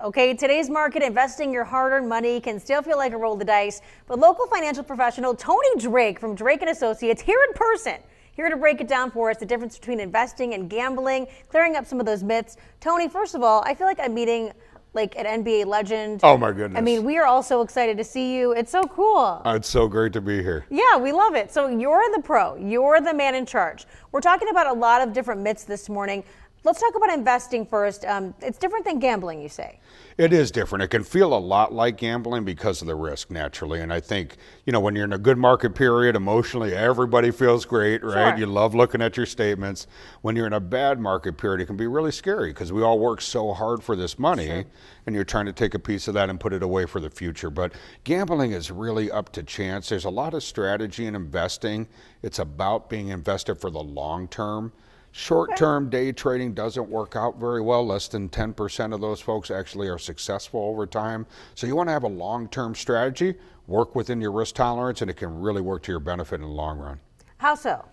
Okay, today's market, investing your hard-earned money can still feel like a roll of the dice, but local financial professional Tony Drake from Drake & Associates here in person, here to break it down for us, the difference between investing and gambling, clearing up some of those myths. Tony, first of all, I feel like I'm meeting like an NBA legend. Oh my goodness. I mean, we are all so excited to see you. It's so cool. It's so great to be here. Yeah, we love it. So you're the pro, you're the man in charge. We're talking about a lot of different myths this morning. Let's talk about investing first. It's different than gambling, you say. It is different. It can feel a lot like gambling because of the risk, naturally. And I think, when you're in a good market period, emotionally, everybody feels great, right? Sure. You love looking at your statements. When you're in a bad market period, it can be really scary because we all work so hard for this money, Sure. and you're trying to take a piece of that and put it away for the future. But gambling is really up to chance. There's a lot of strategy in investing. It's about being invested for the long term. Short-term day trading doesn't work out very well. Less than 10% of those folks actually are successful over time. So you want to have a long-term strategy, work within your risk tolerance, and it can really work to your benefit in the long run. How so?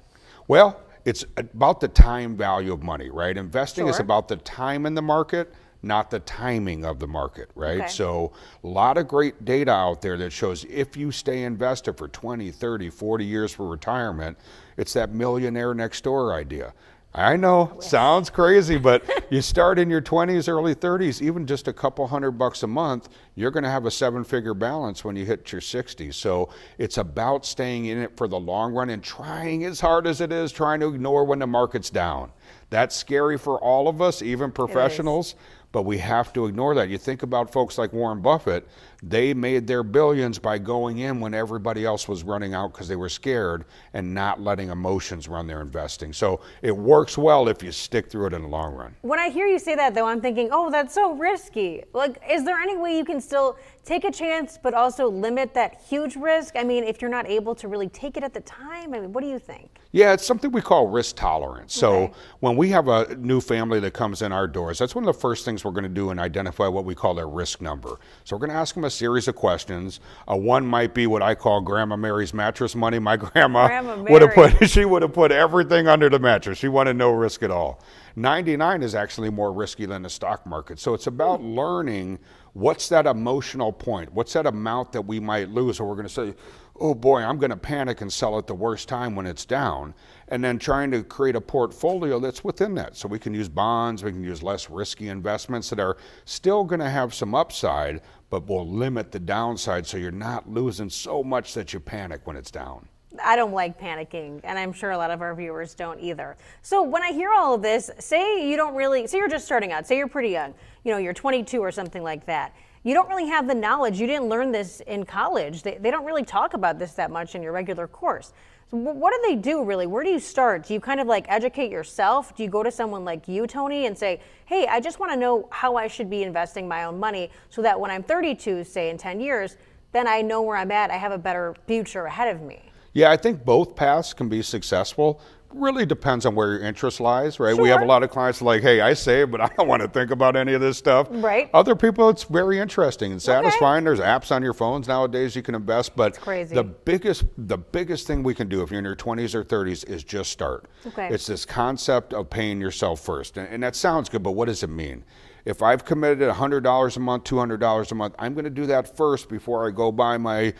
Well, it's about the time value of money, right? Investing is Sure. about the time in the market, not the timing of the market, right? Okay. So a lot of great data out there that shows if you stay invested for 20, 30, 40 years for retirement, it's that millionaire next door idea. I know, sounds crazy, but you start in your 20s, early 30s, even just a couple $100 a month, you're going to have a 7-figure balance when you hit your 60s. So it's about staying in it for the long run and trying as hard as it is, trying to ignore when the market's down. That's scary for all of us, even professionals, but we have to ignore that. You think about folks like Warren Buffett, they made their billions by going in when everybody else was running out because they were scared and not letting emotions run their investing. So it works well if you stick through it in the long run. When I hear you say that, though, I'm thinking, oh, that's so risky. Like, is there any way you can still take a chance but also limit that huge risk? I mean, if you're not able to really take it at the time, I mean, what do you think? Yeah, it's something we call risk tolerance. So Okay. when we have a new family that comes in our doors, that's one of the first things we're going to do and identify what we call their risk number. So we're going to ask them a series of questions. One might be what I call Grandma Mary's mattress money. My grandma would have put everything under the mattress. She wanted no risk at all. 99 is actually more risky than the stock market. So it's about learning what's that emotional point? What's that amount that we might lose? Or we're going to say, oh boy, I'm going to panic and sell at the worst time when it's down. And then trying to create a portfolio that's within that. So we can use bonds, we can use less risky investments that are still going to have some upside, but will limit the downside so you're not losing so much that you panic when it's down. I don't like panicking, and I'm sure a lot of our viewers don't either. So when I hear all of this, say you're just starting out, say you're pretty young, you're 22 or something like that. You don't really have the knowledge. You didn't learn this in college. They don't really talk about this that much in your regular course. So what do they do really? Where do you start? Do you kind of like educate yourself? Do you go to someone like you, Tony, and say, hey, I just want to know how I should be investing my own money so that when I'm 32, say in 10 years, then I know where I'm at. I have a better future ahead of me. Yeah, I think both paths can be successful. Really depends on where your interest lies, right? Sure. We have a lot of clients like, hey, I save, but I don't want to think about any of this stuff. Right. Other people, it's very interesting and satisfying. There's apps on your phones nowadays you can invest, but It's crazy. the biggest thing we can do if you're in your 20s or 30s is just start. Okay. It's this concept of paying yourself first. And that sounds good, but what does it mean? If I've committed $100 a month, $200 a month, I'm going to do that first before I go buy my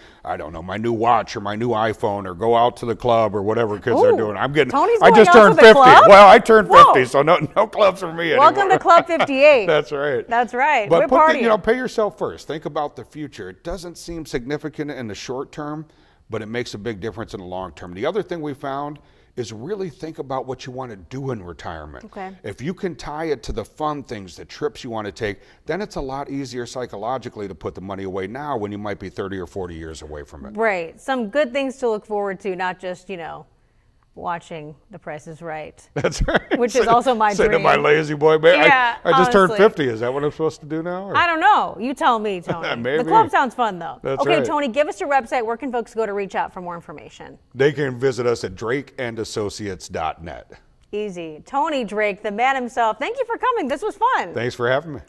new watch or my new iPhone or go out to the club or whatever kids are doing. Tony's I just going out turned to the 50. club? Well, I turned 50, Whoa. so no clubs for me anymore. Welcome to Club 58. That's right. That's right. But We're partying. pay yourself first. Think about the future. It doesn't seem significant in the short term, but it makes a big difference in the long term. The other thing we found is really think about what you want to do in retirement. Okay. If you can tie it to the fun things, the trips you want to take, then it's a lot easier psychologically to put the money away now when you might be 30 or 40 years away from it. Right. Some good things to look forward to, not just, watching The Price is Right. That's right. Which is also my Say dream. to my lazy boy, man, Yeah, I just turned honestly. 50. Is that what I'm supposed to do now? Or? I don't know. You tell me, Tony. Maybe. The club sounds fun, though. That's okay, right. Tony, give us your website. Where can folks go to reach out for more information? They can visit us at drakeandassociates.net. Easy. Tony Drake, the man himself. Thank you for coming. This was fun. Thanks for having me.